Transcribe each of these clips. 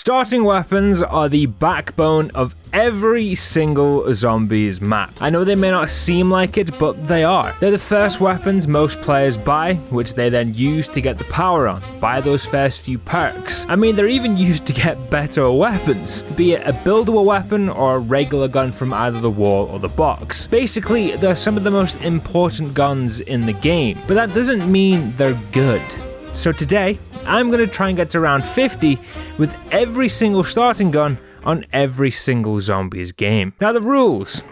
Starting weapons are the backbone of every single zombies map. I know they may not seem like it, but they are. They're the first weapons most players buy, which they then use to get the power on, buy those first few perks. I mean, they're even used to get better weapons, be it a buildable weapon or a regular gun from either the wall or the box. Basically, they're some of the most important guns in the game, but that doesn't mean they're good. So today, I'm going to try and get to round 50 with every single starting gun on every single zombies game. Now the rules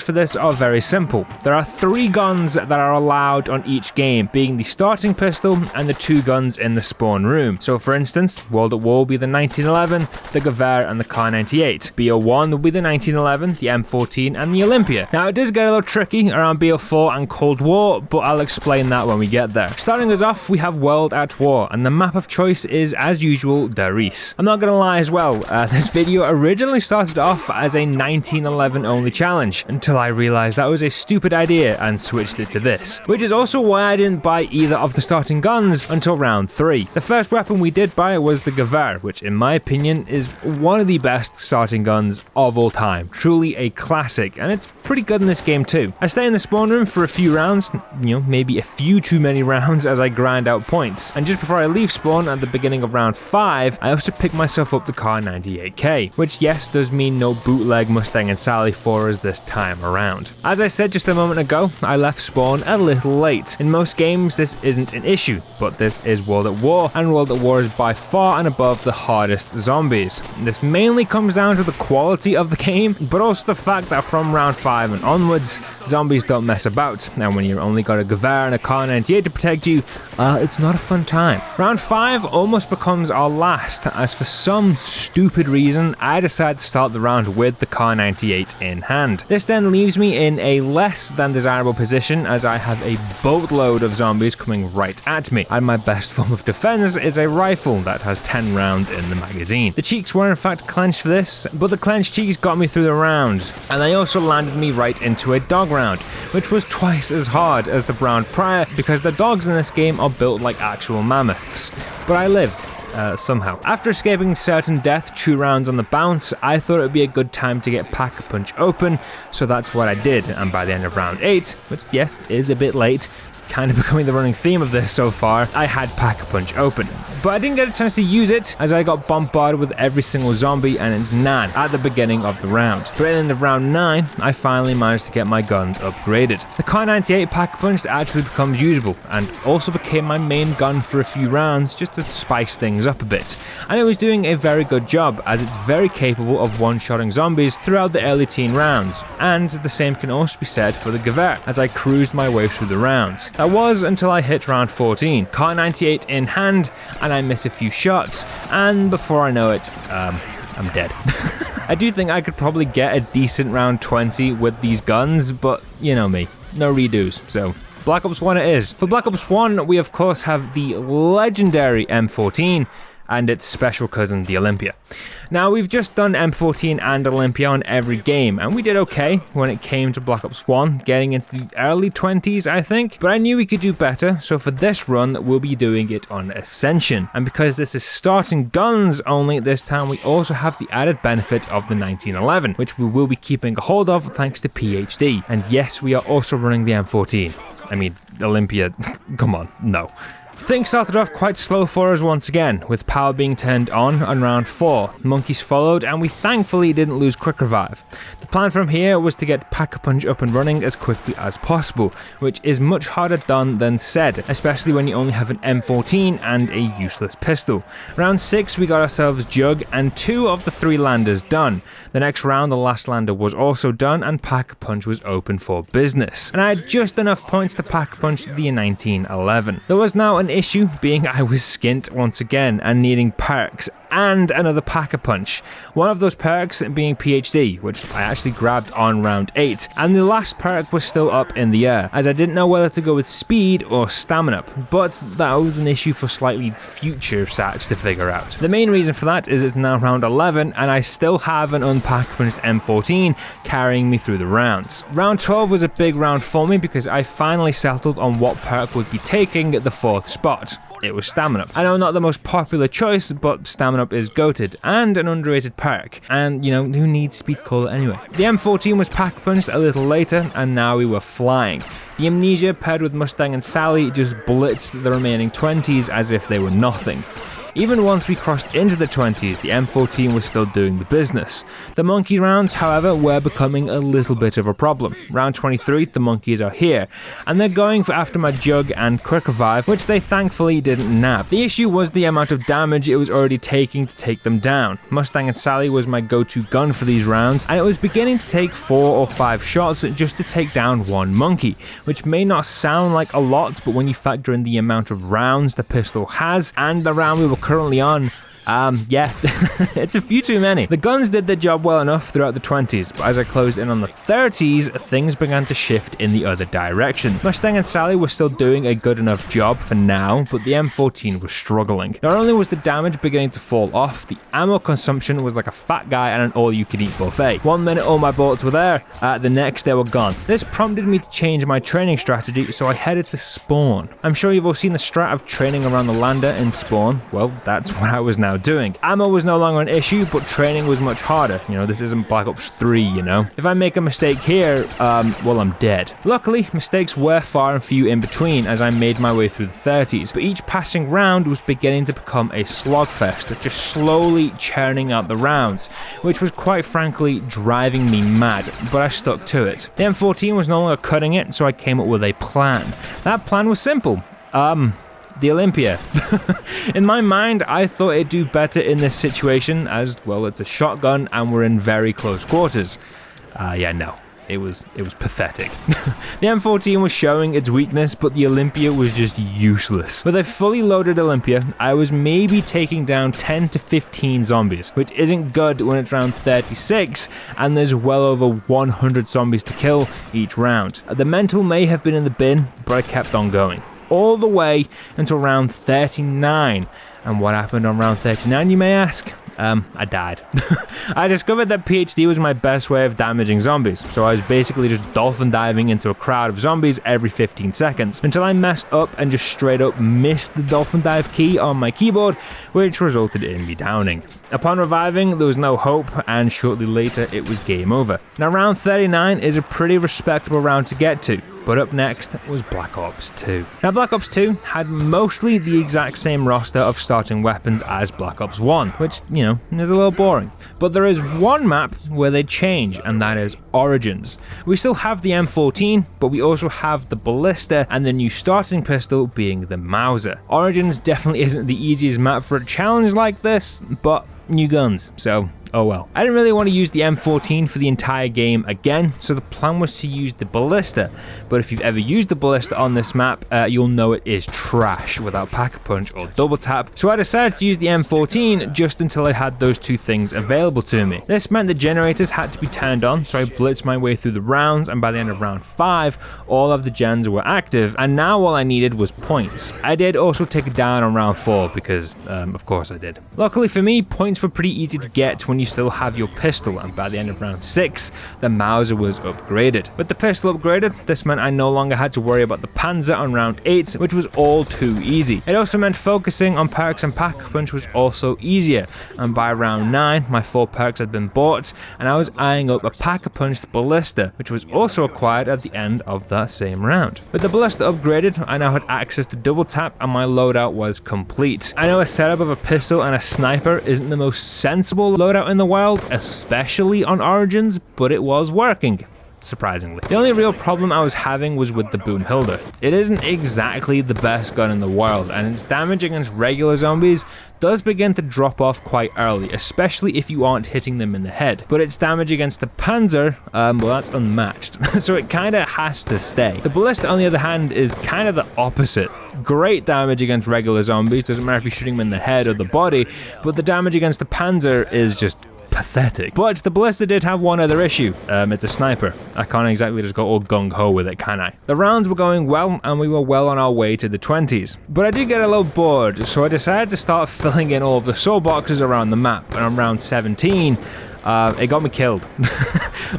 for this are very simple. There are 3 guns that are allowed on each game, being the starting pistol and the 2 guns in the spawn room. So for instance, World at War will be the 1911, the Gewehr and the Kar98. BO1 will be the 1911, the M14 and the Olympia. Now it does get a little tricky around BO4 and Cold War, but I'll explain that when we get there. Starting us off, we have World at War, and the map of choice is, as usual, Der Riese. I'm not gonna lie as well, this video originally started off as a 1911 only challenge, until I realized that was a stupid idea and switched it to this. Which is also why I didn't buy either of the starting guns until round 3. The first weapon we did buy was the Gewehr, which in my opinion is one of the best starting guns of all time. Truly a classic, and it's pretty good in this game too. I stay in the spawn room for a few rounds, maybe a few too many rounds as I grind out points. And just before I leave spawn at the beginning of round 5, I also pick myself up the Kar98K. Which yes, does mean no bootleg Mustang and Sally for us this time around. As I said just a moment ago, I left spawn a little late. In most games this isn't an issue, but this is World at War, and World at War is by far and above the hardest zombies. This mainly comes down to the quality of the game, but also the fact that from round 5 and onwards, zombies don't mess about, and when you've only got a Gewehr and a Kar98 to protect you, it's not a fun time. Round 5 almost becomes our last, as for some stupid reason, I decided to start the round with the Kar98 in hand. This then leaves me in a less than desirable position, as I have a boatload of zombies coming right at me, and my best form of defense is a rifle that has 10 rounds in the magazine. The cheeks were in fact clenched for this, but the clenched cheeks got me through the round, and they also landed me right into a dog round, which was twice as hard as the round prior because the dogs in this game are built like actual mammoths. But I lived. Somehow. After escaping certain death 2 rounds on the bounce, I thought it would be a good time to get Pack-a-Punch open, so that's what I did, and by the end of round 8, which yes, is a bit late, kind of becoming the running theme of this so far, I had Pack-a-Punch open. But I didn't get a chance to use it as I got bombarded with every single zombie and its nan at the beginning of the round. But at the end of round 9, I finally managed to get my guns upgraded. The Kar98 Pack-a-Punch actually becomes usable and also became my main gun for a few rounds just to spice things up a bit. And it was doing a very good job as it's very capable of one-shotting zombies throughout the early teen rounds. And the same can also be said for the Gewehr as I cruised my way through the rounds. That was until I hit round 14, Kar98 in hand, and I miss a few shots, and before I know it, I'm dead. I do think I could probably get a decent round 20 with these guns, but you know me, no redos, so Black Ops 1 it is. For Black Ops 1, we of course have the legendary M14, and its special cousin, the Olympia. Now, we've just done M14 and Olympia on every game, and we did okay when it came to Black Ops 1, getting into the early 20s, I think, but I knew we could do better, so for this run, we'll be doing it on Ascension. And because this is starting guns only, this time we also have the added benefit of the 1911, which we will be keeping a hold of thanks to PhD. And yes, we are also running the M14. I mean, Olympia, come on, no. Things started off quite slow for us once again, with power being turned on round 4. Monkeys followed, and we thankfully didn't lose quick revive. The plan from here was to get Pack-a-Punch up and running as quickly as possible, which is much harder done than said, especially when you only have an M14 and a useless pistol. Round 6 we got ourselves Jug and 2 of the 3 landers done. The next round the last lander was also done and Pack-a-Punch was open for business. And I had just enough points to Pack-a-Punch the 1911. There was now an issue being I was skint once again and needing perks and another Pack-a-Punch. One of those perks being PhD, which I actually grabbed on round 8, and the last perk was still up in the air, as I didn't know whether to go with speed or stamina, but that was an issue for slightly future Satch to figure out. The main reason for that is it's now round 11, and I still have an unpack-punched M14 carrying me through the rounds. Round 12 was a big round for me because I finally settled on what perk would be taking the 4th spot. it was Stamina Up. I know not the most popular choice, but Stamina Up is goated and an underrated perk. And, you know, who needs Speed Cola anyway? The M14 was pack punched a little later, and now we were flying. The Amnesia paired with Mustang and Sally just blitzed the remaining 20s as if they were nothing. Even once we crossed into the 20s, the M14 was still doing the business. The monkey rounds, however, were becoming a little bit of a problem. Round 23, the monkeys are here, and they're going for after my Jug and Quick Revive, which they thankfully didn't nab. The issue was the amount of damage it was already taking to take them down. Mustang and Sally was my go-to gun for these rounds, and it was beginning to take 4 or 5 shots just to take down one monkey, which may not sound like a lot, but when you factor in the amount of rounds the pistol has and the round we were currently on, yeah, it's a few too many. The guns did their job well enough throughout the 20s, but as I closed in on the 30s, things began to shift in the other direction. Mustang and Sally were still doing a good enough job for now, but the M14 was struggling. Not only was the damage beginning to fall off, the ammo consumption was like a fat guy at an all-you-can-eat buffet. 1 minute all my bullets were there, the next they were gone. This prompted me to change my training strategy, so I headed to Spawn. I'm sure you've all seen the strat of training around the lander in Spawn. Well, that's what I was now doing. Ammo was no longer an issue, but training was much harder. You know, this isn't Black Ops 3, you know? If I make a mistake here, well, I'm dead. Luckily, mistakes were far and few in between as I made my way through the 30s, but each passing round was beginning to become a slogfest, just slowly churning out the rounds, which was quite frankly driving me mad, but I stuck to it. The M14 was no longer cutting it, so I came up with a plan. That plan was simple. The Olympia. In my mind, I thought it'd do better in this situation as, well, it's a shotgun and we're in very close quarters. Yeah, no. It was pathetic. The M14 was showing its weakness, but the Olympia was just useless. With a fully loaded Olympia, I was maybe taking down 10 to 15 zombies, which isn't good when it's round 36 and there's well over 100 zombies to kill each round. The mental may have been in the bin, but I kept on going. All the way until round 39. And what happened on round 39, you may ask? I died. I discovered that PhD was my best way of damaging zombies, so I was basically just dolphin diving into a crowd of zombies every 15 seconds, until I messed up and just straight up missed the dolphin dive key on my keyboard, which resulted in me downing. Upon reviving, there was no hope, and shortly later it was game over. Now round 39 is a pretty respectable round to get to, but up next was Black Ops 2. Now Black Ops 2 had mostly the exact same roster of starting weapons as Black Ops 1, which, you know, is a little boring. But there is one map where they change, and that is Origins. We still have the M14, but we also have the Ballista and the new starting pistol being the Mauser. Origins definitely isn't the easiest map for a challenge like this, but new guns, so oh well. I didn't really want to use the M14 for the entire game again, so the plan was to use the Ballista, but if you've ever used the Ballista on this map, you'll know it is trash without Pack-a-Punch or Double Tap, so I decided to use the M14 just until I had those two things available to me. This meant the generators had to be turned on, so I blitzed my way through the rounds, and by the end of round 5, all of the gens were active, and now all I needed was points. I did also take it down on round 4, because, of course I did. Luckily for me, points were pretty easy to get when you still have your pistol, and by the end of round 6, the Mauser was upgraded. With the pistol upgraded, this meant I no longer had to worry about the Panzer on round 8, which was all too easy. It also meant focusing on perks and Pack-a-Punch was also easier, and by round 9, my 4 perks had been bought, and I was eyeing up a Pack-a-Punched Ballista, which was also acquired at the end of that same round. With the Ballista upgraded, I now had access to Double Tap, and my loadout was complete. I know a setup of a pistol and a sniper isn't the most sensible loadout in the wild, especially on Origins, but it was working. Surprisingly. The only real problem I was having was with the Boomhilder. It isn't exactly the best gun in the world, and its damage against regular zombies does begin to drop off quite early, especially if you aren't hitting them in the head. But its damage against the Panzer, well, that's unmatched, so it kinda has to stay. The Ballista, on the other hand, is kinda the opposite. Great damage against regular zombies, doesn't matter if you're shooting them in the head or the body, but the damage against the Panzer is just pathetic. But the Ballista did have one other issue. It's a sniper. I can't exactly just go all gung-ho with it, can I? The rounds were going well, and we were well on our way to the 20s. But I did get a little bored, so I decided to start filling in all of the soul boxes around the map, and on round 17, it got me killed.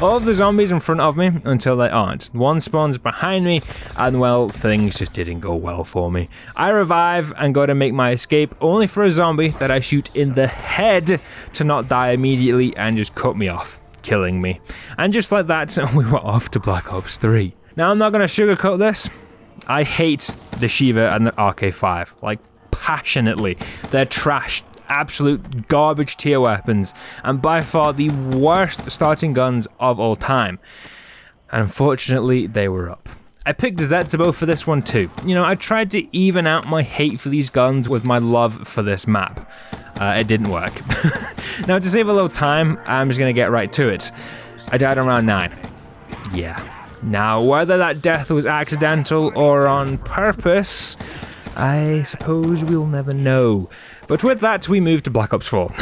All of the zombies in front of me until they aren't. One spawns behind me, and well, things just didn't go well for me. I revive and go to make my escape, only for a zombie that I shoot in the head to not die immediately and just cut me off, killing me. And just like that, we were off to Black Ops 3. Now, I'm not going to sugarcoat this. I hate the Shiva and the RK5, like, passionately. They're trash. Absolute garbage tier weapons, and by far the worst starting guns of all time. And unfortunately, they were up. I picked Zetsubo for this one too. You know, I tried to even out my hate for these guns with my love for this map. It didn't work. Now, to save a little time, I'm just gonna get right to it. I died on round 9. Yeah. Now, whether that death was accidental or on purpose, I suppose we'll never know. But with that, we move to Black Ops 4.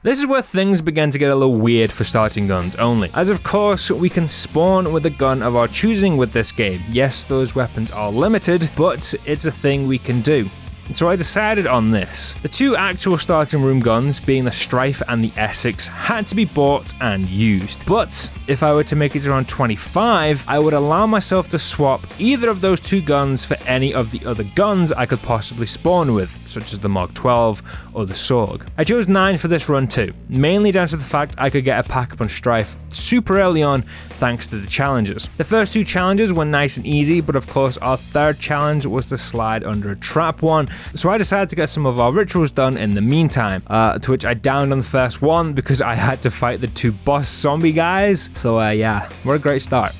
This is where things began to get a little weird for starting guns only, as of course we can spawn with a gun of our choosing with this game. Yes, those weapons are limited, but it's a thing we can do. So I decided on this. The two actual starting room guns, being the Strife and the Essex, had to be bought and used. But if I were to make it around 25, I would allow myself to swap either of those two guns for any of the other guns I could possibly spawn with, such as the Mark 12 or the Sorg. I chose 9 for this run too, mainly down to the fact I could get a pack-up on Strife super early on thanks to the challenges. The first two challenges were nice and easy, but of course our third challenge was to slide under a trap one, so I decided to get some of our rituals done in the meantime, to which I downed on the first one because I had to fight the two boss zombie guys, so yeah, what a great start.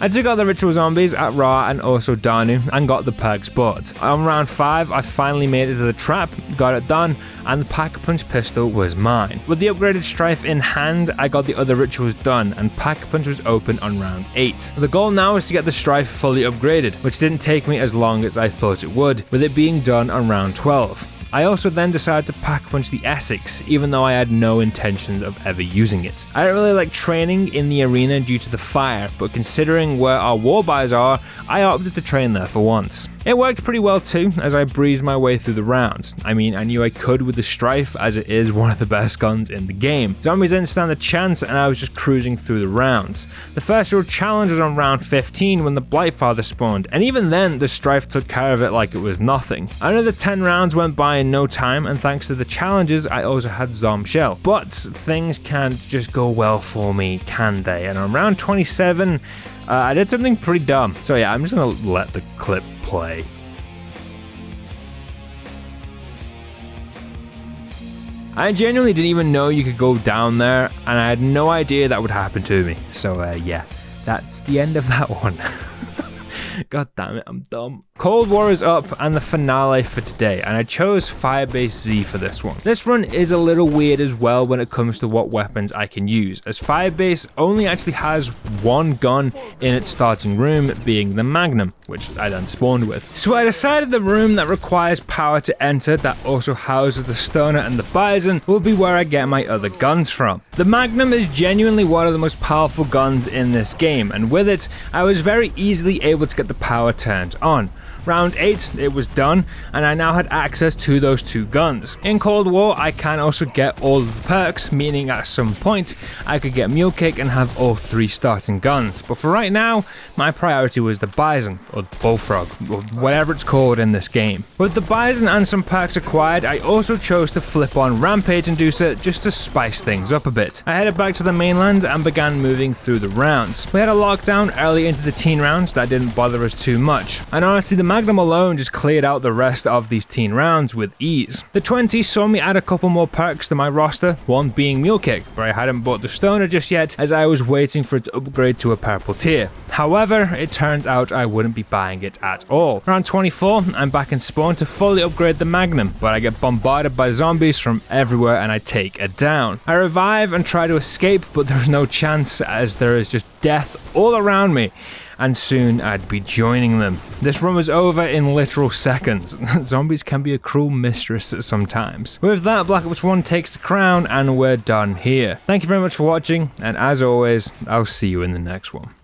I took out the ritual zombies at Ra and also Danu and got the perks bought. On round 5, I finally made it to the trap, got it done, and the Pack-a-Punch pistol was mine. With the upgraded Strife in hand, I got the other rituals done, and Pack-a-Punch was open on round 8. The goal now is to get the Strife fully upgraded, which didn't take me as long as I thought it would, with it being done on round 12. I also then decided to Pack-a-Punch the Essex, even though I had no intentions of ever using it. I don't really like training in the arena due to the fire, but considering where our war buys are, I opted to train there for once. It worked pretty well too, as I breezed my way through the rounds. I mean, I knew I could with the Strife, as it is one of the best guns in the game. Zombies didn't stand a chance, and I was just cruising through the rounds. The first real challenge was on round 15 when the Blightfather spawned, and even then, the Strife took care of it like it was nothing. Another 10 rounds went by in no time, and thanks to the challenges, I also had Zomshell. But things can't just go well for me, can they? And on round 27, I did something pretty dumb. So yeah, I'm just gonna let the clip play. I genuinely didn't even know you could go down there, and I had no idea that would happen to me. So yeah, that's the end of that one. God damn it, I'm dumb. Cold War is up and the finale for today, and I chose Firebase Z for this one. This run is a little weird as well when it comes to what weapons I can use, as Firebase only actually has one gun in its starting room, being the Magnum, which I then spawned with. So I decided the room that requires power to enter, that also houses the Stoner and the Bison, will be where I get my other guns from. The Magnum is genuinely one of the most powerful guns in this game, and with it, I was very easily able to get the power turned on. Round 8, it was done, and I now had access to those two guns. In Cold War, I can also get all of the perks, meaning at some point, I could get Mule Kick and have all 3 starting guns. But for right now, my priority was the Bison, or Bullfrog, or whatever it's called in this game. With the Bison and some perks acquired, I also chose to flip on Rampage Inducer just to spice things up a bit. I headed back to the mainland and began moving through the rounds. We had a lockdown early into the teen rounds that didn't bother us too much, and honestly the Magnum alone just cleared out the rest of these teen rounds with ease. The 20 saw me add a couple more perks to my roster, one being Mule Kick, but I hadn't bought the Stoner just yet as I was waiting for it to upgrade to a purple tier. However, it turns out I wouldn't be buying it at all. Around 24, I'm back in spawn to fully upgrade the Magnum, but I get bombarded by zombies from everywhere and I take it down. I revive and try to escape, but there's no chance as there is just death all around me, and soon I'd be joining them. This run was over in literal seconds. Zombies can be a cruel mistress sometimes. With that, Black Ops 1 takes the crown, and we're done here. Thank you very much for watching, and as always, I'll see you in the next one.